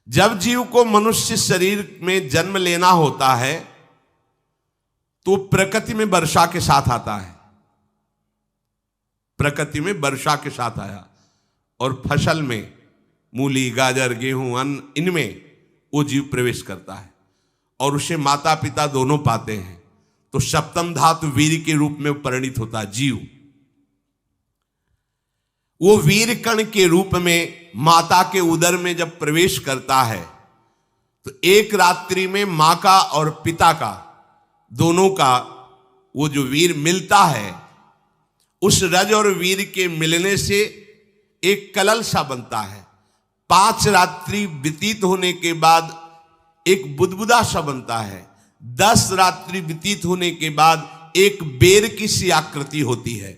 जब जीव को मनुष्य शरीर में जन्म लेना होता है तो प्रकृति में वर्षा के साथ आता है, प्रकृति में वर्षा के साथ आया, और फसल में मूली, गाजर, गेहूं, अन्न, इनमें वो जीव प्रवेश करता है और उसे माता पिता दोनों पाते हैं। तो सप्तम धातु वीर के रूप में परिणित होता है जीव। वो वीर कण के रूप में माता के उदर में जब प्रवेश करता है तो एक रात्रि में मां का और पिता का, दोनों का वो जो वीर मिलता है, उस रज और वीर के मिलने से एक कलल सा बनता है। 5 रात्रि व्यतीत होने के बाद एक बुदबुदा सा बनता है। 10 रात्रि व्यतीत होने के बाद एक बेर की सी आकृति होती है।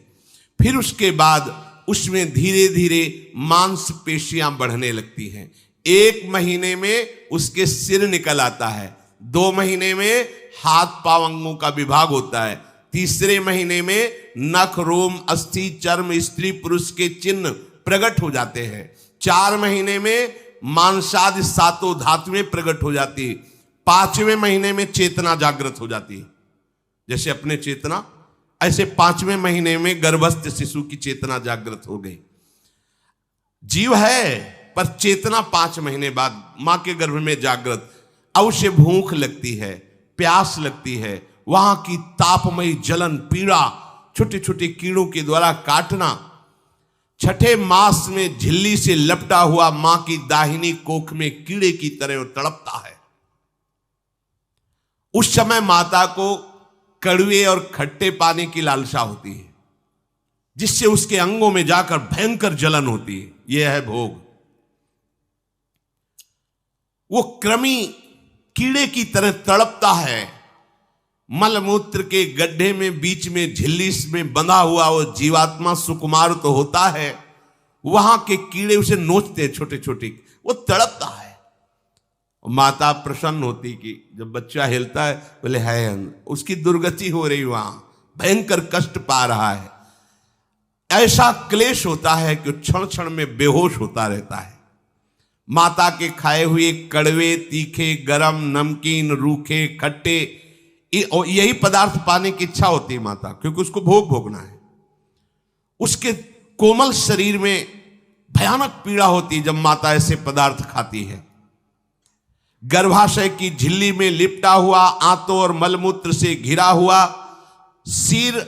फिर उसके बाद उसमें धीरे धीरे मांसपेशियां बढ़ने लगती हैं। 1 महीने में उसके सिर निकल आता है, 2 महीने में हाथ पांव अंगों का विभाग होता है, तीसरे महीने में नख, रोम, अस्थि, चर्म, स्त्री पुरुष के चिन्ह प्रकट हो जाते हैं, 4 महीने में मांसादि 7 धातुएं प्रकट हो जाती है, 5वें महीने में चेतना जागृत हो जाती है। जैसे अपने चेतना, ऐसे 5वें महीने में गर्भस्थ शिशु की चेतना जागृत हो गई। जीव है पर चेतना 5 महीने बाद मां के गर्भ में जागृत। अब उसे भूख लगती है, प्यास लगती है, वहां की तापमयी जलन, पीड़ा, छोटे छोटे कीड़ों के द्वारा काटना, 6ठे मास में झिल्ली से लपटा हुआ मां की दाहिनी कोख में कीड़े की तरह तड़पता है। उस समय माता को कड़वे और खट्टे पानी की लालसा होती है, जिससे उसके अंगों में जाकर भयंकर जलन होती है। यह है भोग। वो कृमि कीड़े की तरह तड़पता है। मलमूत्र के गड्ढे में बीच में झिल्ली में बंधा हुआ वो जीवात्मा सुकुमार तो होता है, वहां के कीड़े उसे नोचते छोटे छोटे, वो तड़पता है। माता प्रसन्न होती कि जब बच्चा हिलता है, बोले है उसकी दुर्गति हो रही, वहां भयंकर कष्ट पा रहा है। ऐसा क्लेश होता है कि क्षण क्षण में बेहोश होता रहता है। माता के खाए हुए कड़वे, तीखे, गरम, नमकीन, रूखे, खट्टे, यही पदार्थ पाने की इच्छा होती है माता, क्योंकि उसको भोग भोगना है। उसके कोमल शरीर में भयानक पीड़ा होती है जब माता ऐसे पदार्थ खाती है। गर्भाशय की झिल्ली में लिपटा हुआ, आंतों और मलमूत्र से घिरा हुआ सिर,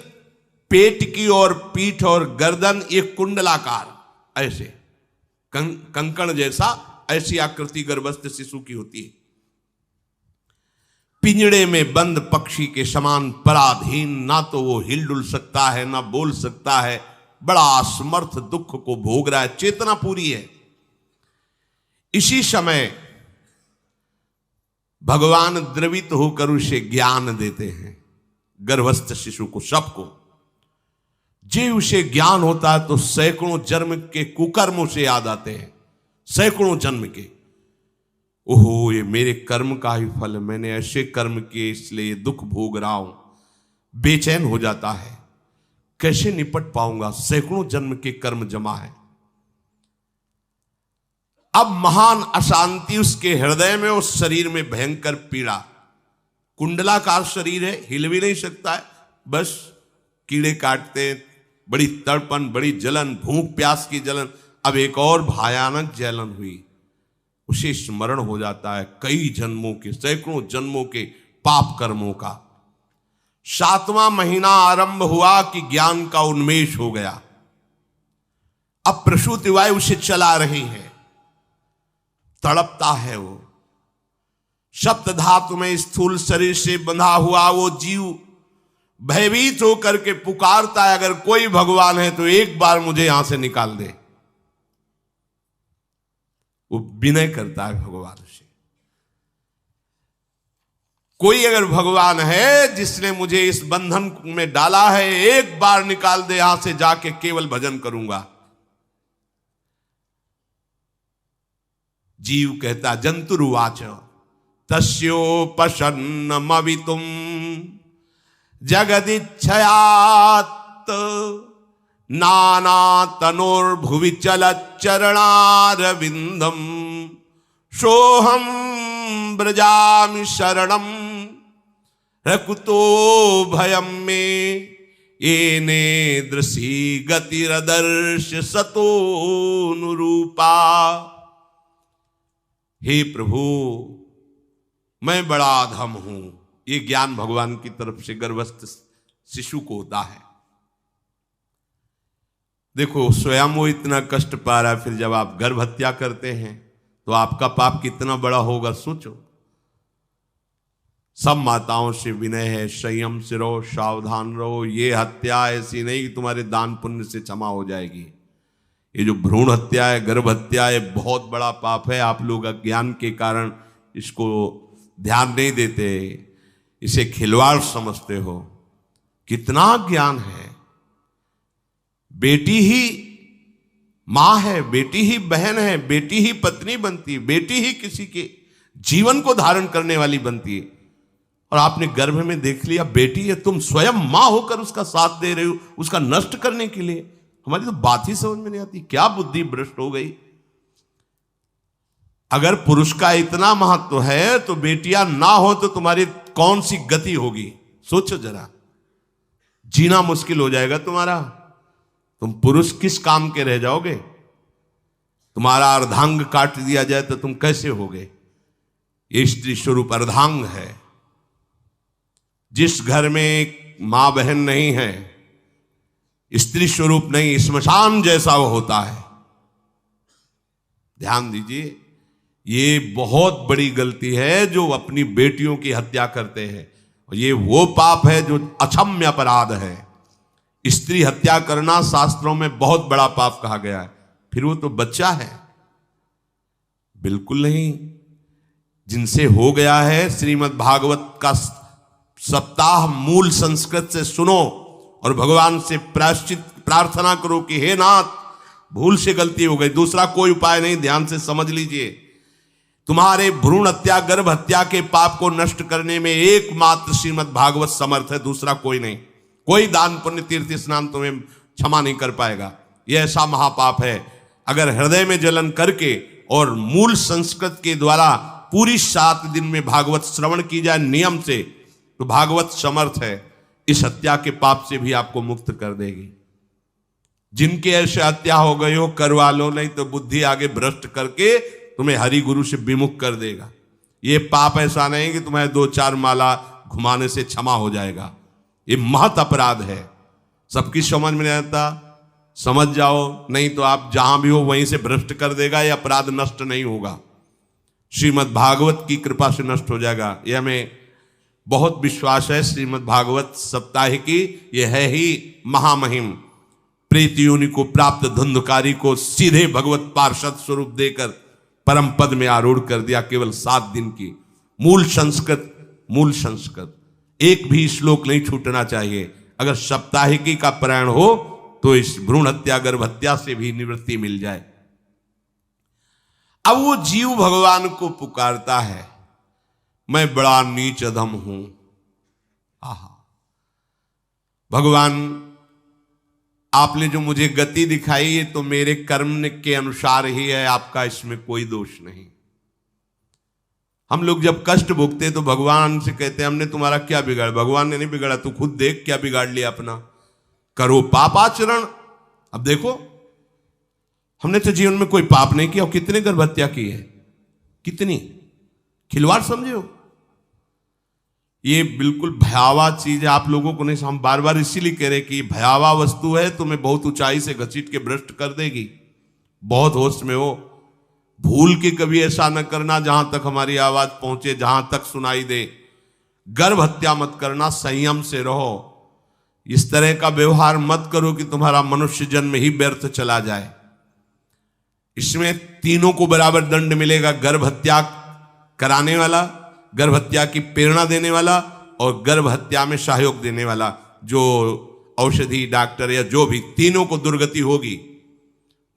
पेट की और पीठ और गर्दन, ये कुंडलाकार ऐसे कंकण जैसा, ऐसी आकृति गर्भस्थ शिशु की होती है। पिंजड़े में बंद पक्षी के समान पराधीन, ना तो वो हिलडुल सकता है ना बोल सकता है, बड़ा असमर्थ दुख को भोग रहा है, चेतना पूरी है। इसी समय भगवान द्रवित होकर उसे ज्ञान देते हैं, गर्भस्थ शिशु को, सबको। जे उसे ज्ञान होता है तो सैकड़ों जन्म के कुकर्म उसे याद आते हैं, सैकड़ों जन्म के। ओहो, ये मेरे कर्म का ही फल है, मैंने ऐसे कर्म किए इसलिए दुख भोग रहा हूं। बेचैन हो जाता है, कैसे निपट पाऊंगा, सैकड़ों जन्म के कर्म जमा है। अब महान अशांति उसके हृदय में, उस शरीर में भयंकर पीड़ा। कुंडलाकार शरीर है, हिल भी नहीं सकता है, बस कीड़े काटते, बड़ी तड़पन, बड़ी जलन, भूख प्यास की जलन। अब एक और भयानक जलन हुई, उसे स्मरण हो जाता है कई जन्मों के, सैकड़ों जन्मों के पाप कर्मों का। 7वां महीना आरंभ हुआ कि ज्ञान का उन्मेष हो गया। अब प्रसूति वायु उसे चला रही है, तड़पता है वो। सप्त धातु में स्थूल शरीर से बंधा हुआ वो जीव भयभीत होकर के पुकारता है, अगर कोई भगवान है तो एक बार मुझे यहां से निकाल दे। वो विनय करता है भगवान से, कोई अगर भगवान है जिसने मुझे इस बंधन में डाला है, एक बार निकाल दे, यहां से जाके केवल भजन करूंगा। जीव कहता, जंतुरुवाच तस्योपशन्नमवितुम जगदिच्छयात् नाना तनोर्भुवि चलच्चरणारविंदम सोहम ब्रजामि शरणम रकुतो भयम में येने दृशी गतिरदर्श सतोनुरूपा। हे प्रभु, मैं बड़ा अधम हूं। ये ज्ञान भगवान की तरफ से गर्भस्थ शिशु को होता है। देखो, स्वयं वो इतना कष्ट पा रहा है, फिर जब आप गर्भ हत्या करते हैं तो आपका पाप कितना बड़ा होगा, सोचो। सब माताओं से विनय है, संयम से रहो, सावधान रहो। ये हत्या ऐसी नहीं कि तुम्हारे दान पुण्य से क्षमा हो जाएगी। ये जो भ्रूण हत्या है, गर्भ हत्या है, बहुत बड़ा पाप है। आप लोग अज्ञान के कारण इसको ध्यान नहीं देते, इसे खिलवाड़ समझते हो। कितना ज्ञान है। बेटी ही मां है, बेटी ही बहन है, बेटी ही पत्नी बनती है, बेटी ही किसी के जीवन को धारण करने वाली बनती है। और आपने गर्भ में देख लिया बेटी है, तुम स्वयं मां होकर उसका साथ दे रहे हो, उसका नष्ट करने के लिए। हमारी तो बात ही समझ में नहीं आती, क्या बुद्धि भ्रष्ट हो गई। अगर पुरुष का इतना महत्व है तो बेटियां ना हो तो तुम्हारी कौन सी गति होगी, सोचो जरा। जीना मुश्किल हो जाएगा तुम्हारा। तुम पुरुष किस काम के रह जाओगे। तुम्हारा अर्धांग काट दिया जाए तो तुम कैसे होगे। ये स्त्री स्वरूप अर्धांग है। जिस घर में मां बहन नहीं है, स्त्री स्वरूप नहीं, श्मशान जैसा वो होता है। ध्यान दीजिए, ये बहुत बड़ी गलती है जो अपनी बेटियों की हत्या करते हैं। और ये वो पाप है जो अक्षम्य अपराध है। स्त्री हत्या करना शास्त्रों में बहुत बड़ा पाप कहा गया है। फिर वो तो बच्चा है, बिल्कुल नहीं। जिनसे हो गया है, श्रीमद् भागवत का सप्ताह मूल संस्कृत से सुनो और भगवान से प्रायश्चित प्रार्थना करो कि हे नाथ, भूल से गलती हो गई, दूसरा कोई उपाय नहीं। ध्यान से समझ लीजिए, तुम्हारे भ्रूण हत्या, गर्भ हत्या के पाप को नष्ट करने में एकमात्र श्रीमद् भागवत समर्थ है, दूसरा कोई नहीं। कोई दान पुण्य तीर्थ स्नान तुम्हें क्षमा नहीं कर पाएगा। यह ऐसा महापाप है। अगर हृदय में जलन करके और मूल संस्कृत के द्वारा पूरी 7 दिन में भागवत श्रवण की जाए नियम से, तो भागवत समर्थ है, इस हत्या के पाप से भी आपको मुक्त कर देगी। जिनके ऐसे हत्या हो गई हो करवा लो, नहीं तो बुद्धि आगे भ्रष्ट करके तुम्हें हरि गुरु से विमुख कर देगा। ये पाप ऐसा नहीं कि तुम्हें 2-4 माला घुमाने से क्षमा हो जाएगा। ये महत अपराध है। सबकी समझ में नहीं आता, समझ जाओ, नहीं तो आप जहां भी हो वहीं से भ्रष्ट कर देगा। ये अपराध नष्ट नहीं होगा, श्रीमद् भागवत की कृपा से नष्ट हो जाएगा। यह हमें बहुत विश्वास है। श्रीमद् भागवत सप्ताह की यह है ही महामहिम। प्रेत योनि को प्राप्त धुंधकारी को सीधे भगवत पार्षद स्वरूप देकर परम पद में आरूढ़ कर दिया। केवल 7 दिन की मूल संस्कृत एक भी श्लोक नहीं छूटना चाहिए। अगर सप्ताहिकी का पारायण हो तो इस भ्रूण हत्या, गर्भ हत्या से भी निवृत्ति मिल जाए। अब वो जीव भगवान को पुकारता है, मैं बड़ा नीच अधम हूं। आहा, भगवान आपने जो मुझे गति दिखाई है तो मेरे कर्म के अनुसार ही है, आपका इसमें कोई दोष नहीं। हम लोग जब कष्ट भोगते तो भगवान से कहते हैं हमने तुम्हारा क्या बिगाड़ा। भगवान ने नहीं बिगाड़ा, तू खुद देख क्या बिगाड़ लिया अपना। करो पाप आचरण। अब देखो, हमने तो जीवन में कोई पाप नहीं किया और कितने गर्भ हत्या की है, कितनी खिलवाड़ समझे हो। ये बिल्कुल भयावह चीज है। आप लोगों को नहीं, हम बार बार इसीलिए कह रहे कि भयावह वस्तु है, तुम्हें बहुत ऊंचाई से घसीट के भ्रष्ट कर देगी। बहुत होश में हो, भूल के कभी ऐसा न करना जहां तक हमारी आवाज पहुंचे, जहां तक सुनाई दे। गर्भ हत्या मत करना, संयम से रहो। इस तरह का व्यवहार मत करो कि तुम्हारा मनुष्य जन्म ही व्यर्थ चला जाए। इसमें तीनों को बराबर दंड मिलेगा। गर्भ हत्या कराने वाला, गर्भ हत्या की प्रेरणा देने वाला और गर्भ हत्या में सहयोग देने वाला, जो औषधि डॉक्टर या जो भी, तीनों को दुर्गति होगी।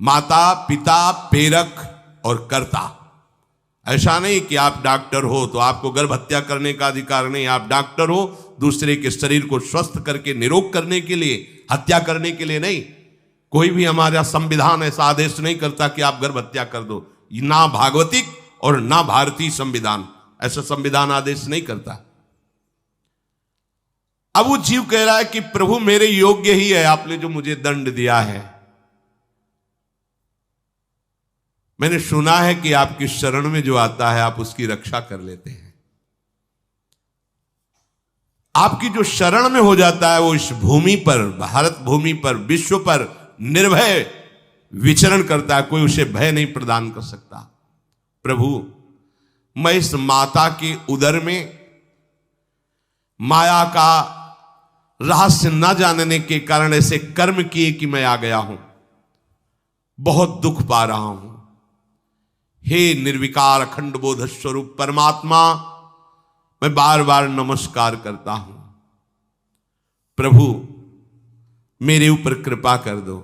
माता, पिता, प्रेरक और कर्ता। ऐसा नहीं कि आप डॉक्टर हो तो आपको गर्भ हत्या करने का अधिकार नहीं। आप डॉक्टर हो दूसरे के शरीर को स्वस्थ करके निरोग करने के लिए, हत्या करने के लिए नहीं। कोई भी हमारा संविधान ऐसा आदेश नहीं करता कि आप गर्भ हत्या कर दो, ना भागवतिक और ना भारतीय संविधान। ऐसा संविधान आदेश नहीं करता। अब वो जीव कह रहा है कि प्रभु मेरे योग्य ही है आपने जो मुझे दंड दिया है। मैंने सुना है कि आपकी शरण में जो आता है आप उसकी रक्षा कर लेते हैं। आपकी जो शरण में हो जाता है वो इस भूमि पर, भारत भूमि पर, विश्व पर निर्भय विचरण करता है। कोई उसे भय नहीं प्रदान कर सकता। प्रभु मैं इस माता के उदर में माया का रहस्य न जानने के कारण ऐसे कर्म किए कि मैं आ गया हूं, बहुत दुख पा रहा हूं। हे निर्विकार अखंड बोध स्वरूप परमात्मा, मैं बार बार नमस्कार करता हूं। प्रभु मेरे ऊपर कृपा कर दो,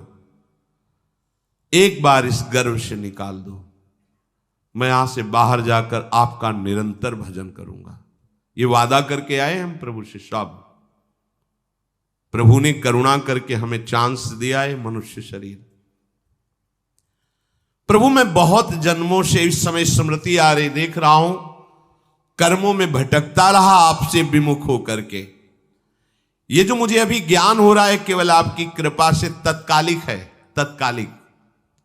एक बार इस गर्भ से निकाल दो। मैं यहां से बाहर जाकर आपका निरंतर भजन करूंगा। ये वादा करके आए हम प्रभु से सब। प्रभु ने करुणा करके हमें चांस दिया है मनुष्य शरीर। प्रभु मैं बहुत जन्मों से इस समय स्मृति आ रही देख रहा हूं, कर्मों में भटकता रहा आपसे विमुख होकर के। ये जो मुझे अभी ज्ञान हो रहा है केवल आपकी कृपा से तत्कालिक है। तत्कालिक,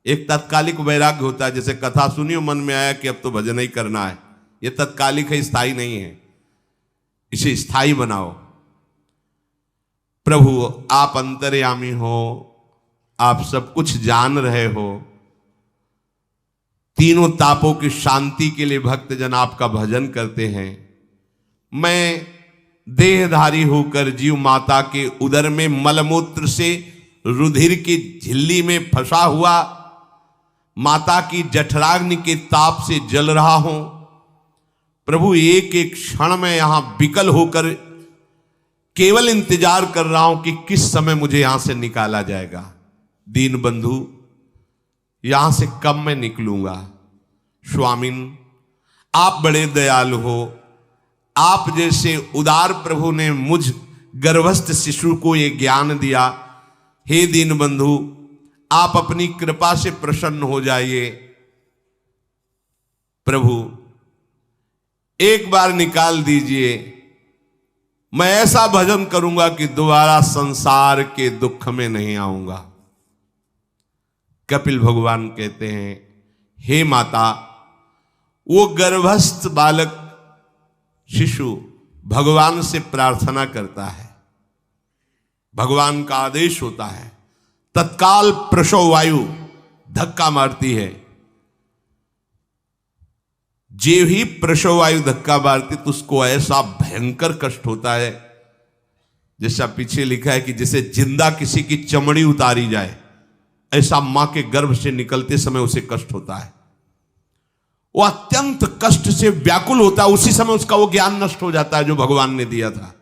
एक तत्कालिक वैराग्य होता है। जैसे कथा सुनियो मन में आया कि अब तो भजन ही करना है, ये तत्कालिक है, स्थायी नहीं है। इसे स्थायी बनाओ। प्रभु आप अंतर्यामी हो, आप सब कुछ जान रहे हो। तीनों तापों की शांति के लिए भक्तजन आपका भजन करते हैं। मैं देहधारी होकर जीव माता के उदर में मलमूत्र से रुधिर की झिल्ली में फंसा हुआ माता की जठराग्नि के ताप से जल रहा हूं। प्रभु एक एक क्षण में यहां विकल होकर केवल इंतजार कर रहा हूं कि किस समय मुझे यहां से निकाला जाएगा। दीन बंधु यहां से कब मैं निकलूंगा। स्वामिन आप बड़े दयालु हो। आप जैसे उदार प्रभु ने मुझ गर्भस्थ शिशु को ये ज्ञान दिया। हे दीन बंधु आप अपनी कृपा से प्रसन्न हो जाइए। प्रभु एक बार निकाल दीजिए। मैं ऐसा भजन करूंगा कि दोबारा संसार के दुख में नहीं आऊंगा। कपिल भगवान कहते हैं, हे माता, वो गर्भस्थ बालक शिशु भगवान से प्रार्थना करता है। भगवान का आदेश होता है, तत्काल प्रसव वायु धक्का मारती है। जे ही प्रसव वायु धक्का मारती तो उसको ऐसा भयंकर कष्ट होता है, जैसा पीछे लिखा है कि जैसे जिंदा किसी की चमड़ी उतारी जाए, ऐसा मां के गर्भ से निकलते समय उसे कष्ट होता है। वो अत्यंत कष्ट से व्याकुल होता है। उसी समय उसका वो ज्ञान नष्ट हो जाता है जो भगवान ने दिया था।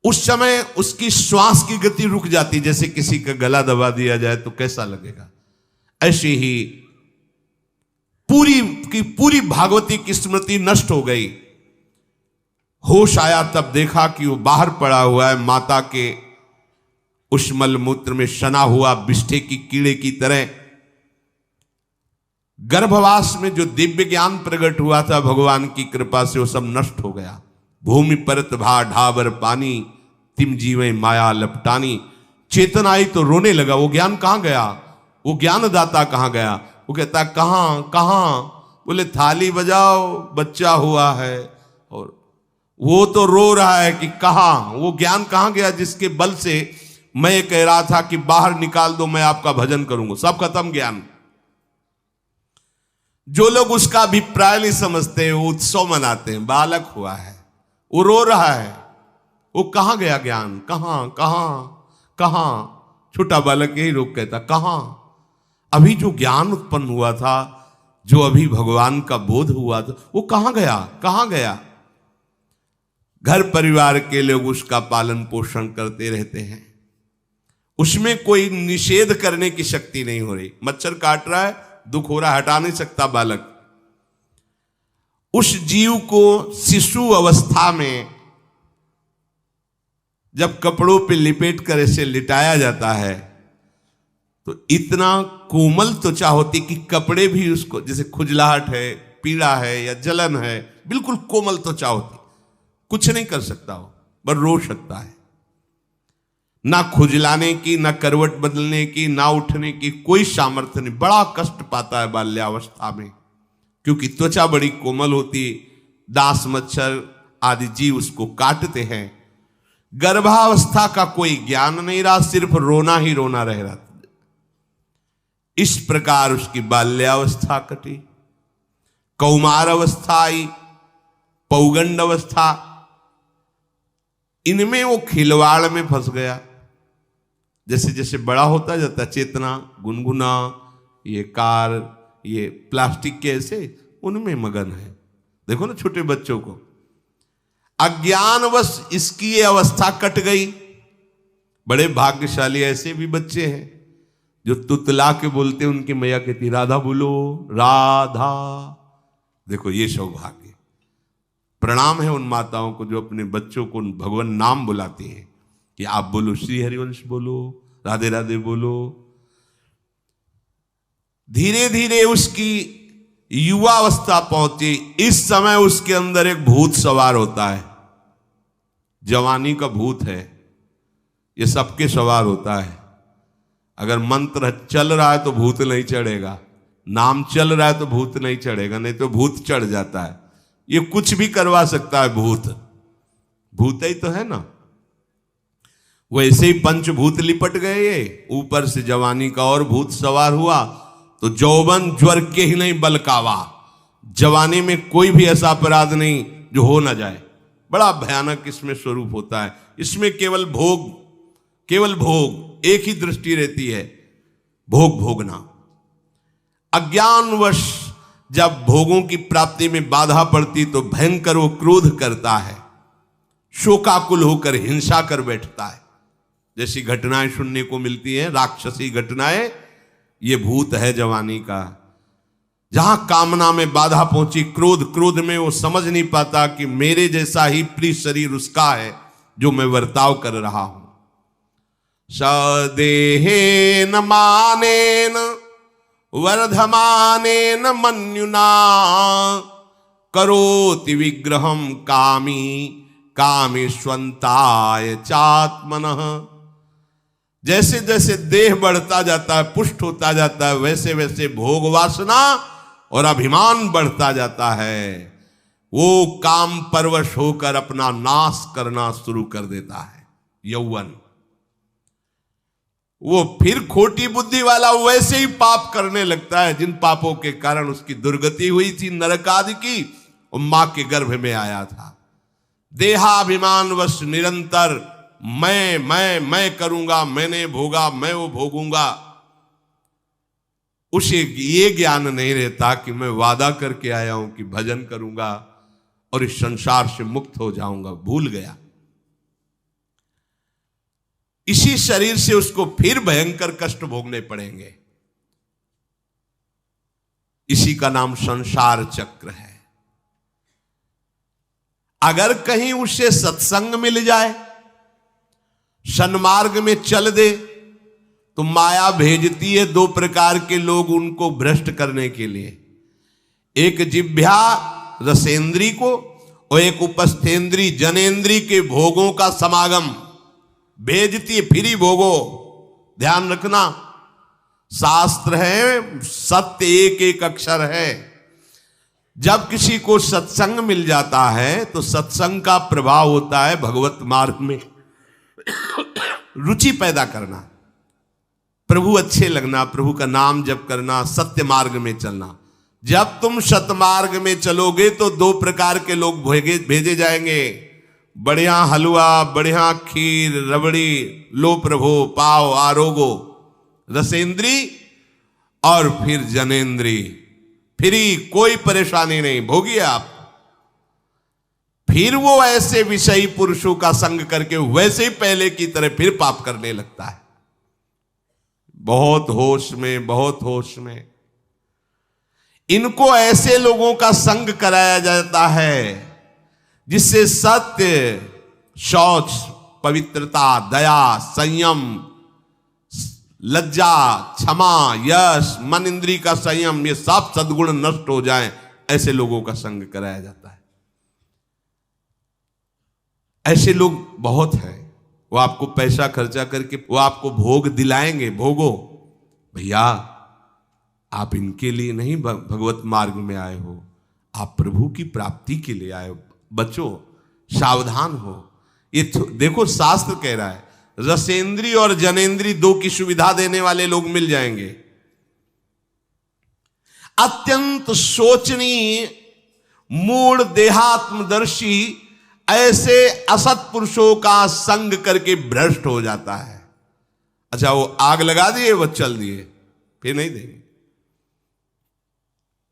उस समय उसकी श्वास की गति रुक जाती, जैसे किसी का गला दबा दिया जाए तो कैसा लगेगा। ऐसे ही पूरी की पूरी भागवती की स्मृति नष्ट हो गई। होश आया तब देखा कि वो बाहर पड़ा हुआ है, माता के उस मलमूत्र में सना हुआ बिष्ठे की कीड़े की तरह। गर्भवास में जो दिव्य ज्ञान प्रकट हुआ था भगवान की कृपा से, वो सब नष्ट हो गया। भूमि परत भा ढाबर पानी, तिम जीवे माया लपटानी। चेतन आई तो रोने लगा। वो ज्ञान कहां गया, वो ज्ञानदाता कहां गया। वो कहता कहां कहां। बोले थाली बजाओ, बच्चा हुआ है। और वो तो रो रहा है कि कहां, वो ज्ञान कहां गया जिसके बल से मैं कह रहा था कि बाहर निकाल दो, मैं आपका भजन करूंगा। सब खत्म ज्ञान। जो लोग उसका अभिप्राय नहीं समझते वो उत्सव मनाते हैं। बालक हुआ है, वो रो रहा है, वो कहां गया ज्ञान, कहां कहां कहां। छोटा बालक यही लोग कहता कहां। अभी जो ज्ञान उत्पन्न हुआ था, जो अभी भगवान का बोध हुआ था, वो कहां गया कहां गया। घर परिवार के लोग उसका पालन पोषण करते रहते हैं, उसमें कोई निषेध करने की शक्ति नहीं हो रही। मच्छर काट रहा है, दुख हो रहा है, हटा नहीं सकता बालक। उस जीव को शिशु अवस्था में जब कपड़ों पे लिपेट कर ऐसे लिटाया जाता है तो इतना कोमल त्वचा होती कि कपड़े भी उसको, जैसे खुजलाहट है, पीड़ा है या जलन है, बिल्कुल कोमल त्वचा होती, कुछ नहीं कर सकता हो, पर रो सकता है। ना खुजलाने की, ना करवट बदलने की, ना उठने की कोई सामर्थ्य नहीं। बड़ा कष्ट पाता है बाल्यावस्था में, क्योंकि त्वचा बड़ी कोमल होती, दास मच्छर आदि जीव उसको काटते हैं। गर्भावस्था का कोई ज्ञान नहीं रहा, सिर्फ रोना ही रोना रह रहा। इस प्रकार उसकी बाल्यावस्था कटी, कौमार अवस्था आई, पौगंड अवस्था, इनमें वो खिलवाड़ में फंस गया। जैसे जैसे बड़ा होता जाता, चेतना, गुनगुना, ये कार, ये प्लास्टिक के ऐसे, उनमें मगन है। देखो ना छोटे बच्चों को, अज्ञानवश इसकी ये अवस्था कट गई। बड़े भाग्यशाली ऐसे भी बच्चे हैं जो तुतला के बोलते, उनकी मैया कहती राधा बोलो, राधा। देखो ये सौभाग्य, प्रणाम है उन माताओं को जो अपने बच्चों को भगवान नाम बुलाती हैं कि आप बोलो, श्री हरिवंश बोलो, राधे राधे बोलो। धीरे धीरे उसकी युवावस्था पहुंची। इस समय उसके अंदर एक भूत सवार होता है, जवानी का भूत है, ये सबके सवार होता है। अगर मंत्र चल रहा है तो भूत नहीं चढ़ेगा, नाम चल रहा है तो भूत नहीं चढ़ेगा, नहीं तो भूत चढ़ जाता है। ये कुछ भी करवा सकता है भूत, भूत ही तो है ना। वैसे ही पंचभूत लिपट गए, ये ऊपर से जवानी का और भूत सवार हुआ, तो जौवन ज्वर के ही नहीं बलकावा। जवानी में कोई भी ऐसा अपराध नहीं जो हो ना जाए। बड़ा भयानक इसमें स्वरूप होता है। इसमें केवल भोग, केवल भोग, एक ही दृष्टि रहती है, भोग भोगना। अज्ञानवश जब भोगों की प्राप्ति में बाधा पड़ती तो भयंकर वो क्रोध करता है, शोकाकुल होकर हिंसा कर बैठता है। जैसी घटनाएं सुनने को मिलती हैं, राक्षसी घटनाएं, ये भूत है जवानी का। जहां कामना में बाधा पहुंची, क्रोध में वो समझ नहीं पाता कि मेरे जैसा ही प्रिय शरीर उसका है जो मैं वर्ताव कर रहा हूं। सदेहेन मानेन वर्धमानेन मन्युना करोति विग्रहम कामी कामेष्वंताय चात्मनः। जैसे जैसे देह बढ़ता जाता है, पुष्ट होता जाता है, वैसे वैसे भोग वासना और अभिमान बढ़ता जाता है। वो काम परवश होकर अपना नाश करना शुरू कर देता है। यौवन, वो फिर खोटी बुद्धि वाला वैसे ही पाप करने लगता है जिन पापों के कारण उसकी दुर्गति हुई थी, नरक आदि की, और मां के गर्भ में आया था। देहाभिमान वश निरंतर मैं करूंगा, मैंने भोगा, मैं वो भोगूंगा। उसे ये ज्ञान नहीं रहता कि मैं वादा करके आया हूं कि भजन करूंगा और इस संसार से मुक्त हो जाऊंगा, भूल गया। इसी शरीर से उसको फिर भयंकर कष्ट भोगने पड़ेंगे। इसी का नाम संसार चक्र है। अगर कहीं उसे सत्संग मिल जाए, सन्मार्ग में चल दे, तो माया भेजती है दो प्रकार के लोग उनको भ्रष्ट करने के लिए। एक जिह्वा रसेंद्री को और एक उपस्थेंद्री जनेंद्री के भोगों का समागम भेजती है। फिर ही भोगो, ध्यान रखना, शास्त्र है, सत्य एक एक अक्षर है। जब किसी को सत्संग मिल जाता है तो सत्संग का प्रभाव होता है भगवत मार्ग में रुचि पैदा करना, प्रभु अच्छे लगना, प्रभु का नाम जप करना, सत्य मार्ग में चलना। जब तुम सतमार्ग में चलोगे तो दो प्रकार के लोग भेजे जाएंगे। बढ़िया हलवा, बढ़िया खीर, रबड़ी, लो प्रभु, पाओ, आरोगो, रसेंद्री और फिर जनेंद्री। फ्री, कोई परेशानी नहीं, भोगिए आप। फिर वो ऐसे विषयी पुरुषों का संग करके वैसे ही पहले की तरह फिर पाप करने लगता है। बहुत होश में, बहुत होश में। इनको ऐसे लोगों का संग कराया जाता है जिससे सत्य, शौच, पवित्रता, दया, संयम, लज्जा, क्षमा, यश, मन इंद्री का संयम, ये सब सद्गुण नष्ट हो जाएं, ऐसे लोगों का संग कराया जाता है। ऐसे लोग बहुत हैं, वो आपको पैसा खर्चा करके वो आपको भोग दिलाएंगे, भोगो भैया, आप इनके लिए नहीं भगवत मार्ग में आए हो, आप प्रभु की प्राप्ति के लिए आए हो। बच्चों सावधान हो। ये देखो शास्त्र कह रहा है रसेंद्री और जनेंद्री दो की सुविधा देने वाले लोग मिल जाएंगे। अत्यंत सोचनीय मूढ़ देहात्मदर्शी ऐसे असत पुरुषों का संग करके भ्रष्ट हो जाता है। अच्छा वो आग लगा दिए, वो चल दिए, फिर नहीं देंगे।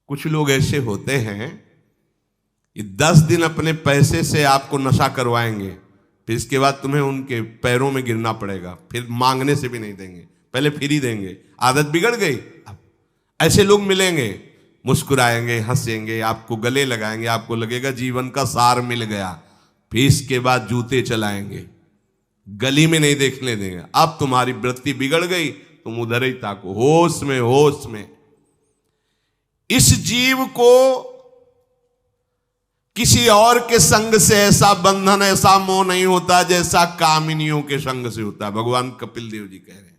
कुछ लोग ऐसे होते हैं, ये 10 दिन अपने पैसे से आपको नशा करवाएंगे, फिर इसके बाद तुम्हें उनके पैरों में गिरना पड़ेगा, फिर मांगने से भी नहीं देंगे, पहले फिर ही देंगे। आदत बिगड़ गई। अब ऐसे लोग मिलेंगे, मुस्कुराएंगे, हंसेंगे, आपको गले लगाएंगे, आपको लगेगा जीवन का सार मिल गया, फिर इसके बाद जूते चलाएंगे, गली में नहीं देखने देंगे। अब तुम्हारी वृत्ति बिगड़ गई, तुम उधर ही ताको, होश में होश में। इस जीव को किसी और के संग से ऐसा बंधन, ऐसा मोह नहीं होता जैसा कामिनियों के संग से होता है। भगवान कपिल देव जी कह रहे हैं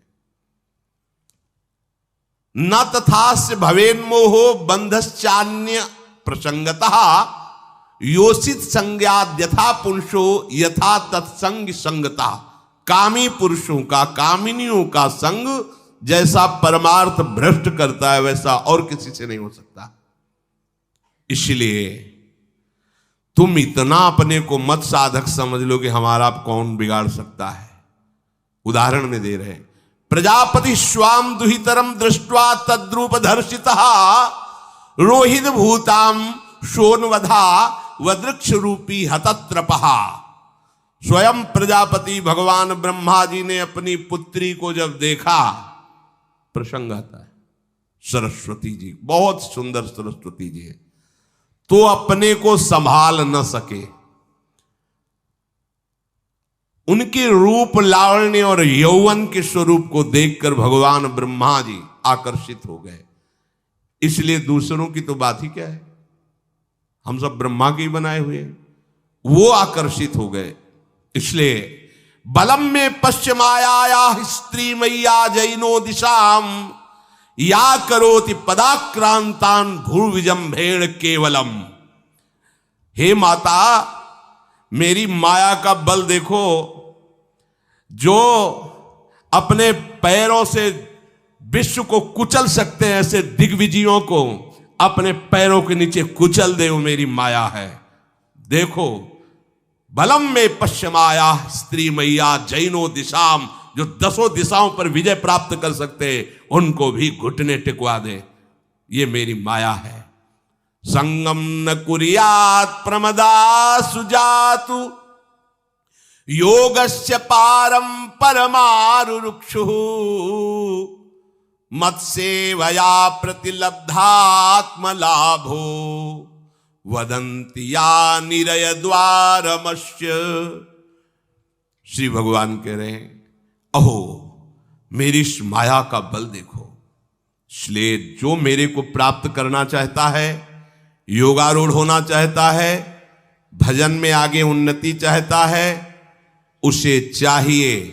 न तथास्य भवेन्मोहो बंधश्चान्य प्रसंगतः योषित संज्ञाद यथा पुरुषो यथा तत्संग संगता। कामी पुरुषों का, कामिनियों का संग जैसा परमार्थ भ्रष्ट करता है वैसा और किसी से नहीं हो सकता। इसलिए तुम इतना अपने को मत साधक समझ लो कि हमारा कौन बिगाड़ सकता है। उदाहरण में दे रहे हैं, प्रजापति स्वाम दुहितरम दृष्ट्वा तद्रूप धर्षितः रोहित भूताम शोनवधा वदृक्ष रूपी हतत्रपहा। स्वयं प्रजापति भगवान ब्रह्मा जी ने अपनी पुत्री को जब देखा, प्रसंग आता है, सरस्वती जी, बहुत सुंदर सरस्वती जी है, तो अपने को संभाल न सके। उनके रूप लावण्य और यौवन के स्वरूप को देखकर भगवान ब्रह्मा जी आकर्षित हो गए। इसलिए दूसरों की तो बात ही क्या है, हम सब ब्रह्मा के ही बनाए हुए हैं, वो आकर्षित हो गए। इसलिए बलम में पश्चिमाया स्त्री मैया जैनो दिशाम या करोति पदाक्रांतान भूर्विजंभेण केवलम। हे माता, मेरी माया का बल देखो, जो अपने पैरों से विश्व को कुचल सकते हैं, ऐसे दिग्विजयों को अपने पैरों के नीचे कुचल दे, वो मेरी माया है। देखो बलम में पश्चिमाया स्त्री मैया जैनो दिशाम, जो 10 दिशाओं पर विजय प्राप्त कर सकते, उनको भी घुटने टिकवा दे, ये मेरी माया है। संगम न कुर्यात् प्रमदा सुजातु योगस्य पारम परमारुरुक्षु मत्सेवया प्रतिलब्धात्म लाभो वदंति या निरय द्वारमस्य। श्री भगवान कह रहे हैं, अहो मेरी इस माया का बल देखो। इसलिए जो मेरे को प्राप्त करना चाहता है, योगारूढ़ होना चाहता है, भजन में आगे उन्नति चाहता है, उसे चाहिए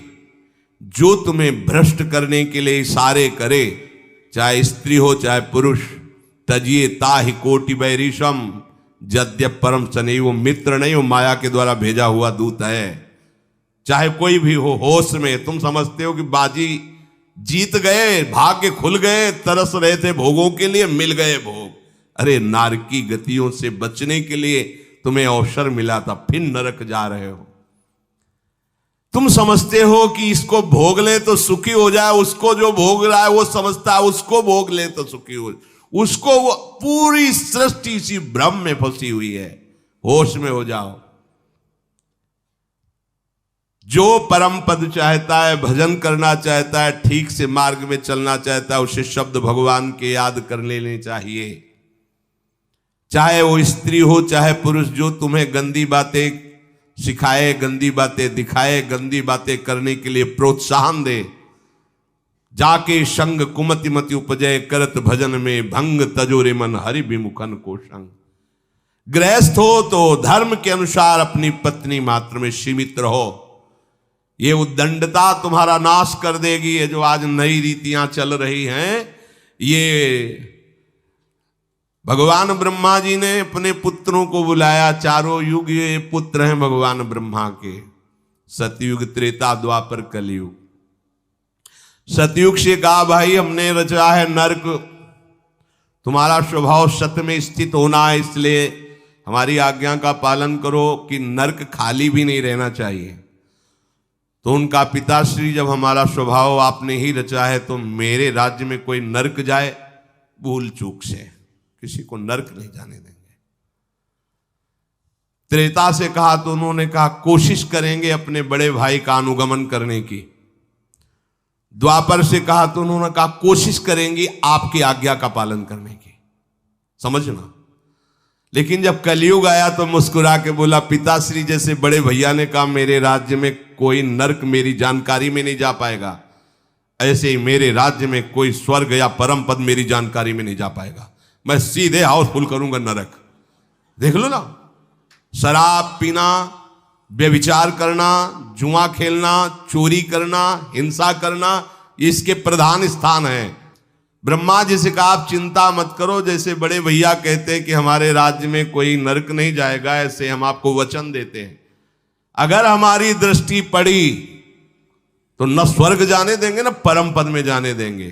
जो तुम्हें भ्रष्ट करने के लिए इशारे करे, चाहे स्त्री हो चाहे पुरुष, तजिए ताहि कोटि बैरिशम यद्यप परम सने। वो मित्र नहीं, वो माया के द्वारा भेजा हुआ दूत है। चाहे कोई भी हो, होश में तुम समझते हो कि बाजी जीत गए, भाग्य खुल गए, तरस रहे थे भोगों के लिए, मिल गए भोग। अरे नारकी गतियों से बचने के लिए तुम्हें अवसर मिला था, फिर नरक जा रहे हो। तुम समझते हो कि इसको भोग ले तो सुखी हो जाए, उसको जो भोग रहा है वो समझता है उसको भोग ले तो सुखी हो, उसको वो पूरी सृष्टि इसी भ्रम में फंसी हुई है। होश में हो जाओ। जो परम पद चाहता है, भजन करना चाहता है, ठीक से मार्ग में चलना चाहता है, उसे शब्द भगवान के याद कर लेने चाहिए। चाहे वो स्त्री हो चाहे पुरुष, जो तुम्हें गंदी बातें सिखाए, गंदी बातें दिखाए, गंदी बातें करने के लिए प्रोत्साहन दे, जाके संग कुमति मति उपजय करत भजन में भंग तजोरे मन हरि विमुखन को संग। गृहस्थ हो तो धर्म के अनुसार अपनी पत्नी मात्र में सीमित रहो। ये उद्दंडता तुम्हारा नाश कर देगी। ये जो आज नई रीतियां चल रही हैं, ये भगवान ब्रह्मा जी ने अपने पुत्रों को बुलाया। चारों युग ये पुत्र हैं भगवान ब्रह्मा के, सतयुग, त्रेता, द्वापर, कलयुग। सतयुग से कहा भाई हमने रचा है नरक, तुम्हारा स्वभाव सत्य में स्थित होना है, इसलिए हमारी आज्ञा का पालन करो कि नरक खाली भी नहीं रहना चाहिए। तो उनका पिताश्री, जब हमारा स्वभाव आपने ही रचा है तो मेरे राज्य में कोई नरक जाए, भूल चूक से किसी को नरक नहीं जाने देंगे। त्रेता से कहा तो उन्होंने कहा कोशिश करेंगे अपने बड़े भाई का अनुगमन करने की। द्वापर से कहा तो उन्होंने कहा कोशिश करेंगे आपकी आज्ञा का पालन करने की। समझना। लेकिन जब कलयुग आया तो मुस्कुरा के बोला, पिताश्री जैसे बड़े भैया ने कहा मेरे राज्य में कोई नरक मेरी जानकारी में नहीं जा पाएगा, ऐसे ही मेरे राज्य में कोई स्वर्ग या परम पद मेरी जानकारी में नहीं जा पाएगा। मैं सीधे हाउसफुल करूंगा नरक। देख लो ना, शराब पीना, व्यभिचार करना, जुआ खेलना, चोरी करना, हिंसा करना, इसके प्रधान स्थान है। ब्रह्मा जी से कहा आप चिंता मत करो, जैसे बड़े भैया कहते हैं कि हमारे राज्य में कोई नरक नहीं जाएगा, ऐसे हम आपको वचन देते हैं। अगर हमारी दृष्टि पड़ी तो न स्वर्ग जाने देंगे न परम पद में जाने देंगे।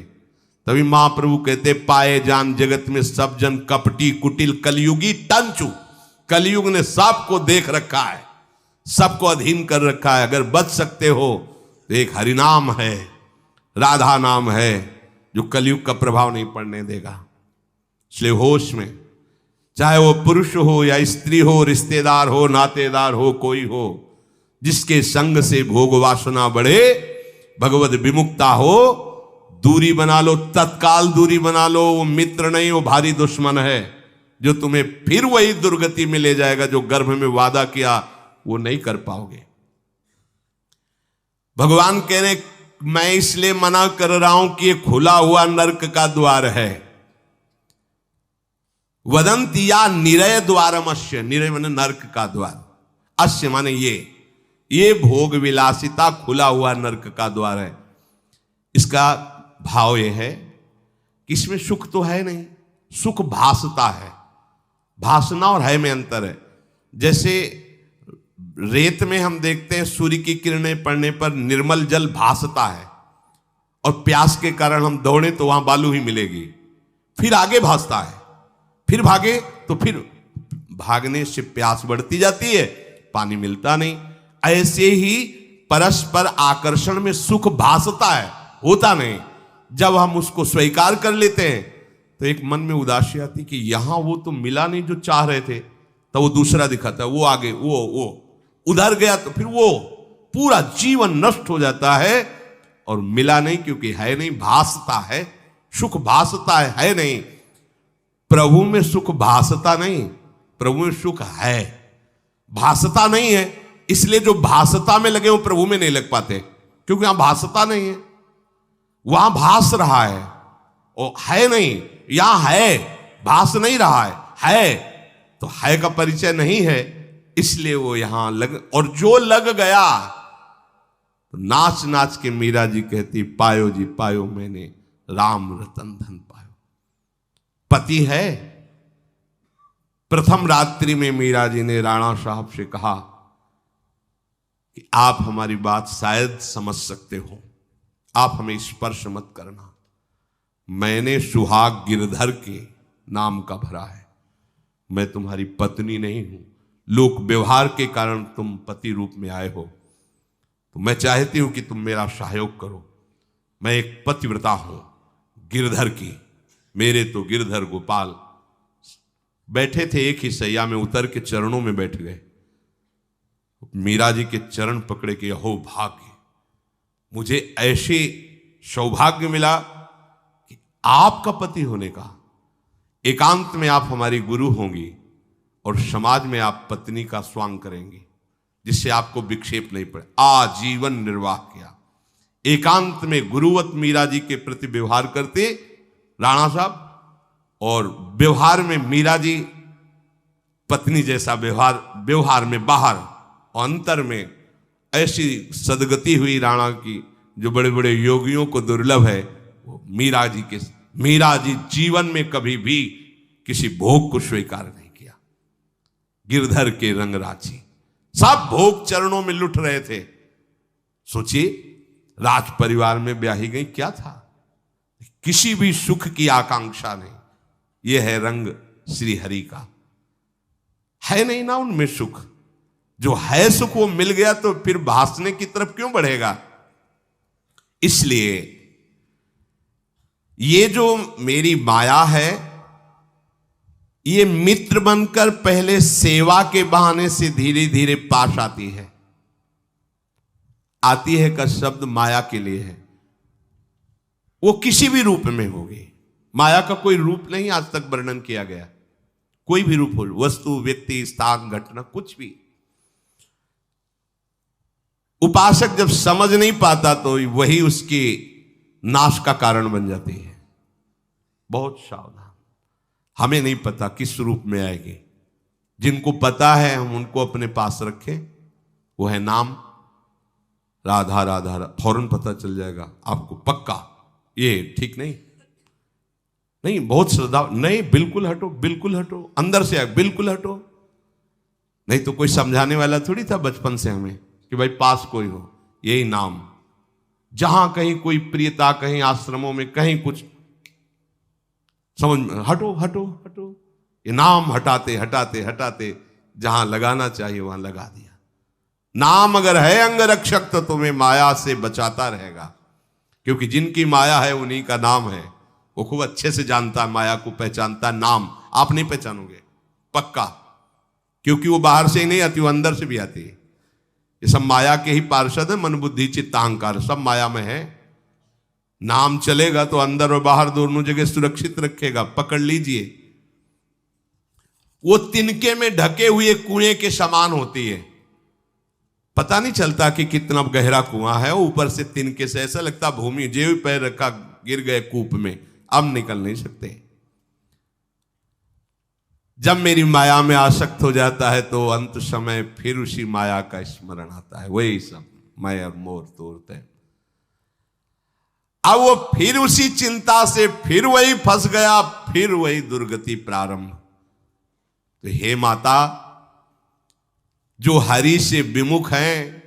तभी महाप्रभु कहते पाए जान जगत में सब जन कपटी कुटिल कलयुगी टंचू। कलयुग ने सबको देख रखा है, सबको अधीन कर रखा है। अगर बच सकते हो तो एक हरिनाम है, राधा नाम है, जो कलयुग का प्रभाव नहीं पड़ने देगा। इसलिए होश में, चाहे वो पुरुष हो या स्त्री हो, रिश्तेदार हो, नातेदार हो, कोई हो, जिसके संग से भोग वासना बढ़े, भगवत विमुक्ता हो, दूरी बना लो, तत्काल दूरी बना लो। वो मित्र नहीं, वो भारी दुश्मन है, जो तुम्हें फिर वही दुर्गति में ले जाएगा जो गर्भ में वादा किया वो नहीं कर पाओगे। भगवान कह रहे मैं इसलिए मना कर रहा हूं कि ये खुला हुआ नरक का द्वार है। वदंती या निरय द्वारम अश्य, निरय माने नरक का द्वार, अश्य माने ये भोग विलासिता खुला हुआ नरक का द्वार है। इसका भाव यह है कि इसमें सुख तो है नहीं, सुख भासता है। भासना और है में अंतर है। जैसे रेत में हम देखते हैं सूर्य की किरणें पड़ने पर निर्मल जल भासता है, और प्यास के कारण हम दौड़े तो वहां बालू ही मिलेगी, फिर आगे भासता है, फिर भागे तो फिर भागने से प्यास बढ़ती जाती है, पानी मिलता नहीं। ऐसे ही परस्पर आकर्षण में सुख भासता है, होता नहीं। जब हम उसको स्वीकार कर लेते हैं तो एक मन में उदासी आती कि यहां वो तो मिला नहीं जो चाह रहे थे, तो वो दूसरा दिखाता है, वो आगे, वो उधर गया, तो फिर वो पूरा जीवन नष्ट हो जाता है। और मिला नहीं क्योंकि है नहीं, भासता है, सुख भासता है नहीं। प्रभु में सुख भासता नहीं, प्रभु में सुख है, भासता नहीं है। इसलिए जो भासता में लगे वो प्रभु में नहीं लग पाते, क्योंकि यहां भासता नहीं है, वहां भास रहा है, और है नहीं। यहां है, भास नहीं रहा है तो है का परिचय नहीं है, इसलिए वो यहां लग। और जो लग गया तो नाच नाच के मीरा जी कहती पायो जी पायो मैंने राम रतन धन पायो। पति है। प्रथम रात्रि में मीरा जी ने राणा साहब से कहा कि आप हमारी बात शायद समझ सकते हो, आप हमें स्पर्श मत करना। मैंने सुहाग गिरधर के नाम का भरा है, मैं तुम्हारी पत्नी नहीं हूं। लोक व्यवहार के कारण तुम पति रूप में आए हो, तो मैं चाहती हूं कि तुम मेरा सहयोग करो। मैं एक पतिव्रता हूं गिरधर की। मेरे तो गिरधर गोपाल बैठे थे एक ही सैया में, उतर के चरणों में बैठ गए। मीरा जी के चरण पकड़े के अहो भाग्य, मुझे ऐसे सौभाग्य मिला कि आपका पति होने का। एकांत में आप हमारी गुरु होंगी और समाज में आप पत्नी का स्वांग करेंगी, जिससे आपको विक्षेप नहीं पड़े। आजीवन निर्वाह किया, एकांत में गुरुवत मीरा जी के प्रति व्यवहार करते राणा साहब, और व्यवहार में मीरा जी पत्नी जैसा व्यवहार में बाहर, और अंतर में ऐसी सदगति हुई राणा की जो बड़े बड़े योगियों को दुर्लभ है। वो मीरा जी जीवन में कभी भी किसी भोग को स्वीकार नहीं किया। गिरधर के रंग राची, सब भोग चरणों में लुट रहे थे। सोचिए, राज परिवार में ब्याही गई, क्या था, किसी भी सुख की आकांक्षा नहीं। यह है रंग श्री हरि का। है नहीं ना उनमें सुख, जो है सुख वो मिल गया तो फिर भासने की तरफ क्यों बढ़ेगा। इसलिए ये जो मेरी माया है, ये मित्र बनकर पहले सेवा के बहाने से धीरे धीरे पास आती है। आती है का शब्द माया के लिए है, वो किसी भी रूप में होगी। माया का कोई रूप नहीं आज तक वर्णन किया गया, कोई भी रूप हो, वस्तु, व्यक्ति, स्थान, घटना, कुछ भी। उपासक जब समझ नहीं पाता तो वही उसके नाश का कारण बन जाती है। बहुत सावधान, हमें नहीं पता किस रूप में आएगी। जिनको पता है हम उनको अपने पास रखें। वो है नाम, राधा राधा, फौरन पता चल जाएगा आपको पक्का। ये ठीक नहीं, नहीं बहुत श्रद्धा, नहीं बिल्कुल हटो, बिल्कुल हटो, अंदर से बिल्कुल हटो। नहीं तो कोई समझाने वाला थोड़ी था बचपन से हमें कि भाई पास कोई हो, यही नाम। जहां कहीं कोई प्रियता, कहीं आश्रमों में कहीं कुछ समझ, हटो हटो हटो, ये नाम हटाते हटाते हटाते जहां लगाना चाहिए वहां लगा दिया। नाम अगर है अंगरक्षक तो तुम्हें माया से बचाता रहेगा, क्योंकि जिनकी माया है उन्हीं का नाम है। वो खूब अच्छे से जानता है, माया को पहचानता है। नाम आप नहीं पहचानोगे पक्का, क्योंकि वो बाहर से ही नहीं आती, वो अंदर से भी आती है। ये सब माया के ही पार्षद है, मन बुद्धि चित्त अहंकार सब माया में है। नाम चलेगा तो अंदर और बाहर दोनों जगह सुरक्षित रखेगा। पकड़ लीजिए, वो तिनके में ढके हुए कुएं के समान होती है। पता नहीं चलता कि कितना गहरा कुआं है, ऊपर से तिनके से ऐसा लगता भूमि, जो पैर रखा गिर गए कूप में, अब निकल नहीं सकते। जब मेरी माया में आसक्त हो जाता है तो अंत समय फिर उसी माया का स्मरण आता है। वही सब मैं और मोर तोड़ते हैं। अब वो फिर उसी चिंता से फिर वही फंस गया, फिर वही दुर्गति प्रारंभ। तो हे माता, जो हरि से विमुख हैं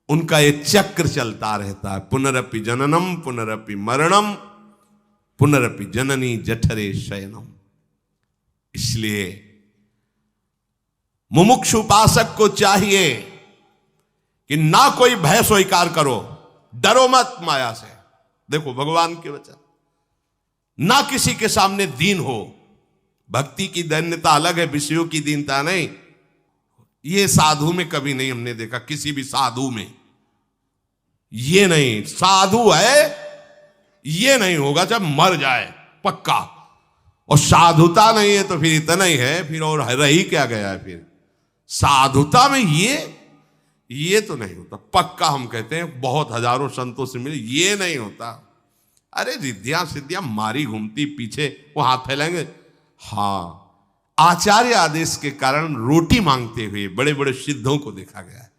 उनका ये चक्र चलता रहता है। पुनरपि जननम पुनरपि मरणम पुनरपि जननी जठरे शयनम। इसलिए मुमुक्षु उपासक को चाहिए कि ना कोई भय स्वीकार करो, डरो मत माया से। देखो भगवान के वचन, ना किसी के सामने दीन हो। भक्ति की दैन्यता अलग है, विषयों की दीनता नहीं। ये साधु में कभी नहीं हमने देखा, किसी भी साधु में ये नहीं। साधु है ये नहीं होगा जब मर जाए पक्का, और साधुता नहीं है तो फिर इतना ही है, फिर और रही क्या गया है। फिर साधुता में ये तो नहीं होता पक्का। हम कहते हैं बहुत हजारों संतों से मिले, ये नहीं होता। अरे रिद्धियां सिद्धियां मारी घूमती पीछे, वो हाथ फैलाएंगे। हाँ, आचार्य आदेश के कारण रोटी मांगते हुए बड़े बड़े सिद्धों को देखा गया है।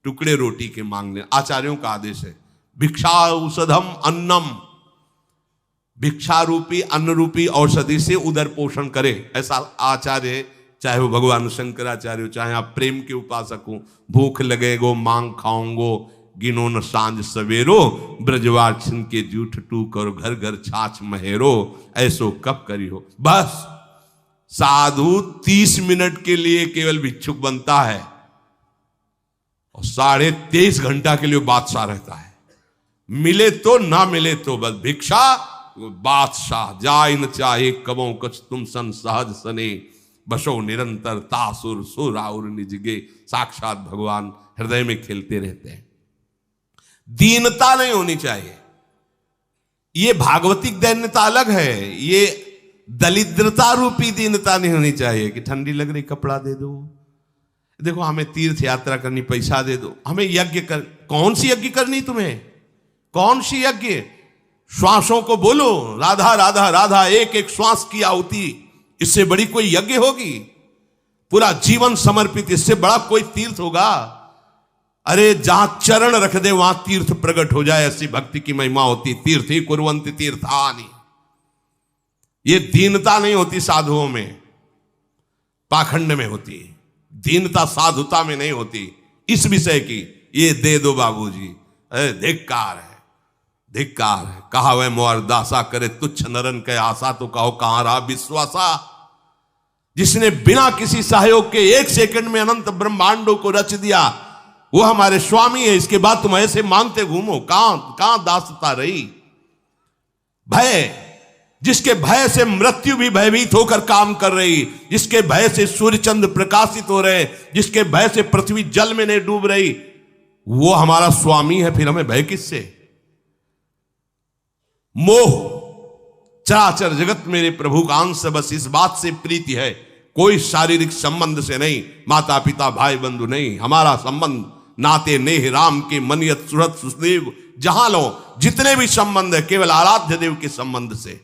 टुकड़े रोटी के मांगने, आचार्यों का आदेश है। भिक्षा औषधम अन्नम, भिक्षा रूपी अन्न रूपी औषधि से उदर पोषण करे, ऐसा आचार्य। चाहे वो भगवान शंकराचार्य हो, चाहे आप प्रेम के उपासक हो। भूख लगेगो मांग खाऊंगो, गिनो न सांझ सवेरो, ब्रजवार छिन के जूठ टूक और घर घर छाछ महेरो, ऐसो कब करी हो। बस साधु 30 मिनट के लिए केवल भिक्षुक बनता है और 23.5 घंटा के लिए बादशाह रहता है। मिले तो ना मिले तो बस भिक्षा बादशाह। जाय न चाहे कबों कछ तुम सन सहज सने, बसो निरंतर तासुर सुराउर निजगे। साक्षात भगवान हृदय में खेलते रहते हैं। दीनता नहीं होनी चाहिए। ये भागवतिक दैन्यता अलग है, ये दलिद्रता रूपी दीनता नहीं होनी चाहिए कि ठंडी लग रही कपड़ा दे दो, देखो हमें तीर्थ यात्रा करनी पैसा दे दो, हमें यज्ञ कर। कौन सी यज्ञ करनी तुम्हें? कौन सी यज्ञ? श्वासों को बोलो राधा राधा राधा, एक एक श्वास की आहुति, इससे बड़ी कोई यज्ञ होगी? पूरा जीवन समर्पित, इससे बड़ा कोई तीर्थ होगा? अरे जहां चरण रख दे वहां तीर्थ प्रकट हो जाए, ऐसी भक्ति की महिमा होती। तीर्थ ही कुर्वन्ति तीर्थानि। ये दीनता नहीं होती साधुओं में, पाखंड में होती। दीनता साधुता में नहीं होती। इस विषय की ये दे दो बाबूजी, अरे धिक्कार है, धिक्कार है। कहा वह मोर दासा करे तुच्छ नरन के आशा, तो कहो कहां रहा विश्वासा। जिसने बिना किसी सहयोग के एक सेकंड में अनंत ब्रह्मांडों को रच दिया, वो हमारे स्वामी है। इसके बाद तुम ऐसे मांगते घूमो, कहां दासता रही? भय, जिसके भय से मृत्यु भी भयभीत होकर काम कर रही, जिसके भय से सूर्य चंद्र प्रकाशित हो रहे, जिसके भय से पृथ्वी जल में नहीं डूब रही, वो हमारा स्वामी है। फिर हमें भय किससे? मोह, चराचर जगत मेरे प्रभु का अंश, बस इस बात से प्रीति है। कोई शारीरिक संबंध से नहीं, माता पिता भाई बंधु नहीं। हमारा संबंध नाते नेह राम के मनियत सुरत सुदेव, जहां लो जितने भी संबंध है केवल आराध्य देव के संबंध से।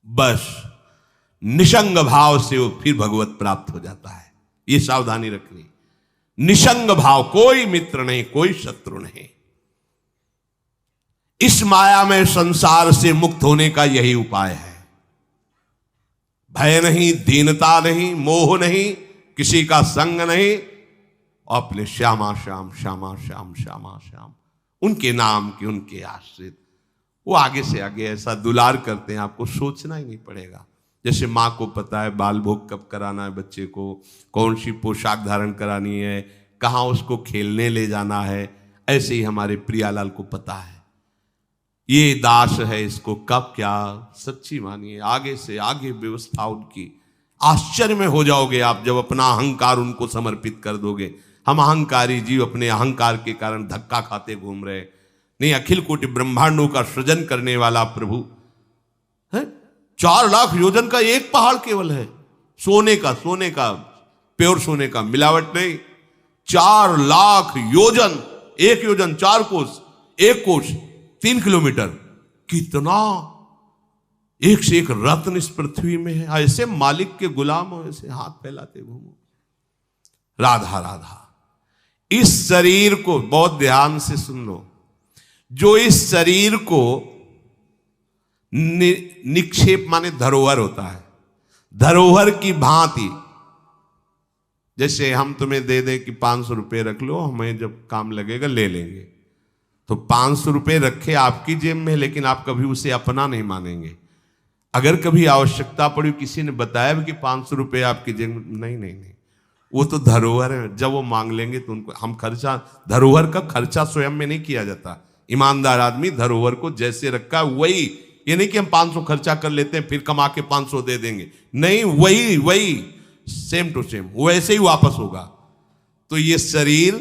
बस निसंग भाव से वो फिर भगवत प्राप्त हो जाता है। ये सावधानी रखनी। निसंग भाव, कोई मित्र नहीं, कोई शत्रु नहीं। इस माया में संसार से मुक्त होने का यही उपाय है। भय नहीं, दीनता नहीं, मोह नहीं, किसी का संग नहीं, अपने श्यामा श्याम श्यामा श्याम श्यामा श्याम, उनके नाम की, उनके आश्रित। वो आगे से आगे ऐसा दुलार करते हैं, आपको सोचना ही नहीं पड़ेगा। जैसे माँ को पता है बाल भोग कब कराना है बच्चे को, कौन सी पोशाक धारण करानी है, कहाँ उसको खेलने ले जाना है, ऐसे ही हमारे प्रियालाल को पता है ये दास है, इसको कब क्या। सच्ची मानिए, आगे से आगे व्यवस्था उनकी। आश्चर्य में हो जाओगे आप जब अपना अहंकार उनको समर्पित कर दोगे। हम अहंकारी जीव अपने अहंकार के कारण धक्का खाते घूम रहे। नहीं, अखिल कोटि ब्रह्मांडों का सृजन करने वाला प्रभु है। 4 लाख योजन का एक पहाड़ केवल है, सोने का, सोने का, प्योर सोने का, मिलावट नहीं। 4 लाख योजन, एक योजन 4 कोस, एक कोस 3 किलोमीटर। कितना एक से एक रत्न इस पृथ्वी में है। ऐसे मालिक के गुलाम हो, ऐसे हाथ फैलाते घूमो। राधा राधा। इस शरीर को बहुत ध्यान से सुन लो। जो इस शरीर को निक्षेप माने धरोहर होता है, धरोहर की भांति। जैसे हम तुम्हें दे दें कि 500 रुपये रख लो, हमें जब काम लगेगा ले लेंगे, तो 500 रुपये रखे आपकी जेब में, लेकिन आप कभी उसे अपना नहीं मानेंगे। अगर कभी आवश्यकता पड़ी, किसी ने बताया भी कि 500 रुपये आपकी जेब में, नहीं नहीं नहीं, वो तो धरोहर है। जब वो मांग लेंगे तो उनको हम खर्चा, धरोहर का खर्चा स्वयं में नहीं किया जाता। ईमानदार आदमी धरोहर को जैसे रखा वही, ये नहीं कि हम 500 खर्चा कर लेते हैं फिर कमा के 500 दे देंगे, नहीं, वही वही सेम टू सेम वैसे ही वापस होगा। तो ये शरीर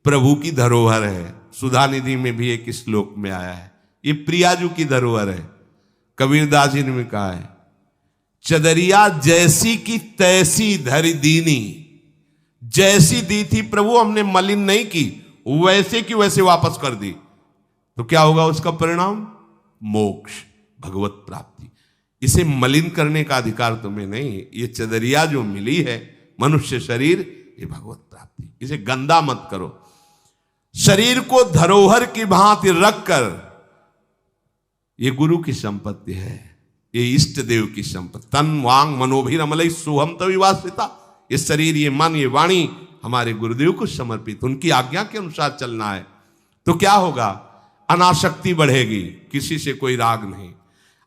प्रभु की धरोहर है। सुधा निधि में भी एक श्लोक में आया है, ये प्रियाजू की धरोहर है। कबीरदास जी ने कहा है, चदरिया जैसी की तैसी धरि दीनी। जैसी दी थी प्रभु, हमने मलिन नहीं की, वैसे की वैसे वापस कर दी। तो क्या होगा उसका परिणाम? मोक्ष, भगवत प्राप्ति। इसे मलिन करने का अधिकार तुम्हें नहीं। ये चदरिया जो मिली है, मनुष्य शरीर, ये भगवत प्राप्ति। इसे गंदा मत करो। शरीर को धरोहर की भांति रखकर, ये गुरु की संपत्ति है, ये इष्ट देव की संपत्ति। तन वांग मनोभिरमलई सोहम तविवासिता। ये शरीर, ये मन, ये वाणी हमारे गुरुदेव को समर्पित, उनकी आज्ञा के अनुसार चलना है। तो क्या होगा? अनासक्ति बढ़ेगी, किसी से कोई राग नहीं।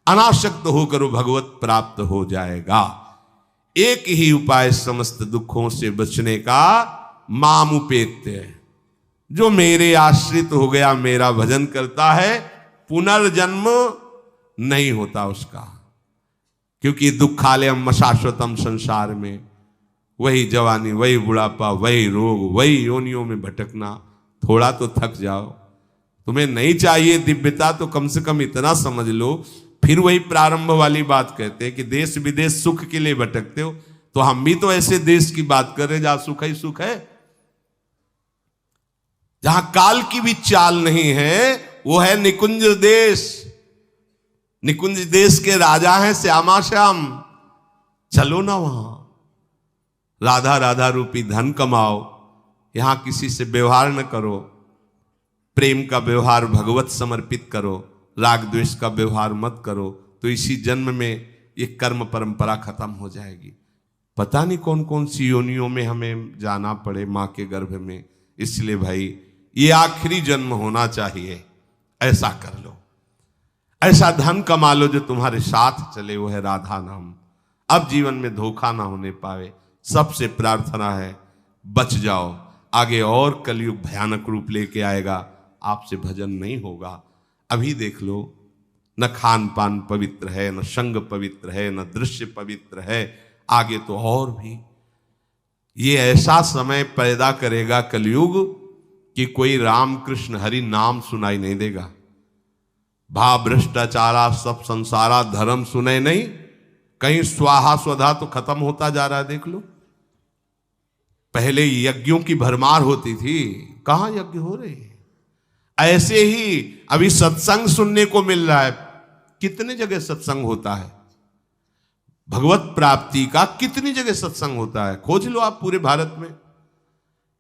अनासक्त होकर वो भगवत प्राप्त हो जाएगा। एक ही उपाय समस्त दुखों से बचने का, मामुपेत्य। जो मेरे आश्रित हो गया, मेरा भजन करता है, पुनर्जन्म नहीं होता उसका। क्योंकि दुखालयम शाश्वतम, संसार में वही जवानी, वही बुढ़ापा, वही रोग, वही योनियों में भटकना। थोड़ा तो थक जाओ। तुम्हें नहीं चाहिए दिव्यता तो कम से कम इतना समझ लो। फिर वही प्रारंभ वाली बात कहते हैं कि देश विदेश सुख के लिए भटकते हो, तो हम भी तो ऐसे देश की बात कर रहे हैं जहां सुख ही सुख है। जहां काल की भी चाल नहीं है, वो है निकुंज देश। निकुंज देश के राजा हैं श्यामा श्याम। चलो ना वहां, राधा राधा रूपी धन कमाओ, यहां किसी से व्यवहार न करो, प्रेम का व्यवहार भगवत समर्पित करो, राग द्वेष का व्यवहार मत करो, तो इसी जन्म में ये कर्म परंपरा खत्म हो जाएगी। पता नहीं कौन कौन सी योनियों में हमें जाना पड़े मां के गर्भ में। इसलिए भाई ये आखिरी जन्म होना चाहिए, ऐसा कर लो, ऐसा धन कमा लो जो तुम्हारे साथ चले, वो है राधा नाम। अब जीवन में धोखा ना होने पावे। सबसे प्रार्थना है बच जाओ, आगे और कलयुग भयानक रूप लेके आएगा, आपसे भजन नहीं होगा। अभी देख लो, न खान पान पवित्र है, न संग पवित्र है, न दृश्य पवित्र है, आगे तो और भी। ये ऐसा समय पैदा करेगा कलयुग कि कोई राम कृष्ण हरि नाम सुनाई नहीं देगा। भा भ्रष्टाचारा सब संसारा धर्म सुने नहीं, कहीं स्वाहा स्वधा तो खत्म होता जा रहा है। देख लो, पहले यज्ञों की भरमार होती थी, कहां यज्ञ हो रहे हैं। ऐसे ही अभी सत्संग सुनने को मिल रहा है। कितने जगह सत्संग होता है, भगवत प्राप्ति का कितनी जगह सत्संग होता है, खोज लो आप पूरे भारत में।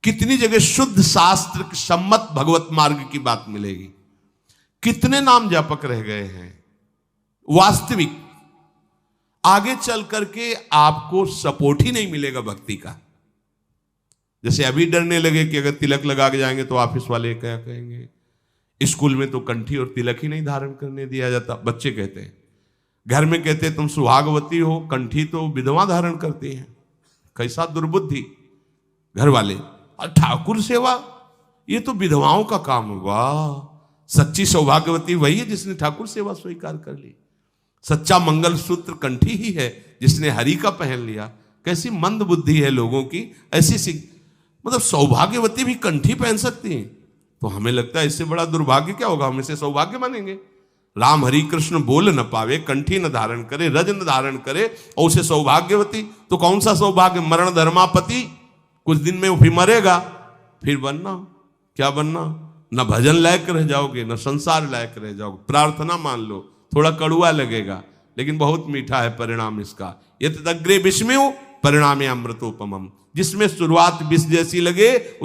कितनी जगह शुद्ध शास्त्र सम्मत भगवत मार्ग की बात मिलेगी। कितने नाम जापक रह गए हैं। वास्तविक आगे चल करके आपको सपोर्ट ही नहीं मिलेगा भक्ति का। जैसे अभी डरने लगे कि अगर तिलक लगा के जाएंगे तो ऑफिस वाले क्या कहेंगे, स्कूल में तो कंठी और तिलक ही नहीं धारण करने दिया जाता। बच्चे कहते हैं, घर में कहते हैं तुम सुहागवती हो, कंठी तो विधवा धारण करती हैं। कैसा दुर्बुद्धि घर वाले। और ठाकुर सेवा ये तो विधवाओं का काम हुआ। सच्ची सौभाग्यवती वही है जिसने ठाकुर सेवा स्वीकार कर ली। सच्चा मंगल सूत्र कंठी ही है जिसने हरि का पहन लिया। कैसी मंद बुद्धि है लोगों की। ऐसी मतलब सौभाग्यवती भी कंठी पहन सकती हैं, तो हमें लगता है इससे बड़ा दुर्भाग्य क्या होगा, हम इसे सौभाग्य मानेंगे। राम हरि कृष्ण बोल न पावे, कंठी न धारण करे, रज न धारण करे और उसे सौभाग्यवती, तो कौन सा सौभाग्य। मरण धर्मापति, कुछ दिन में वो भी मरेगा, फिर बनना क्या बनना। न भजन लायक रह जाओगे, न संसार लायक रह जाओगे। प्रार्थना मान लो, थोड़ा कड़ुआ लगेगा लेकिन बहुत मीठा है परिणाम इसका। यत् अग्रे विस्मयो परिणामे अमृतोपमम्। जिसमें शुरुआत विष जैसी लगे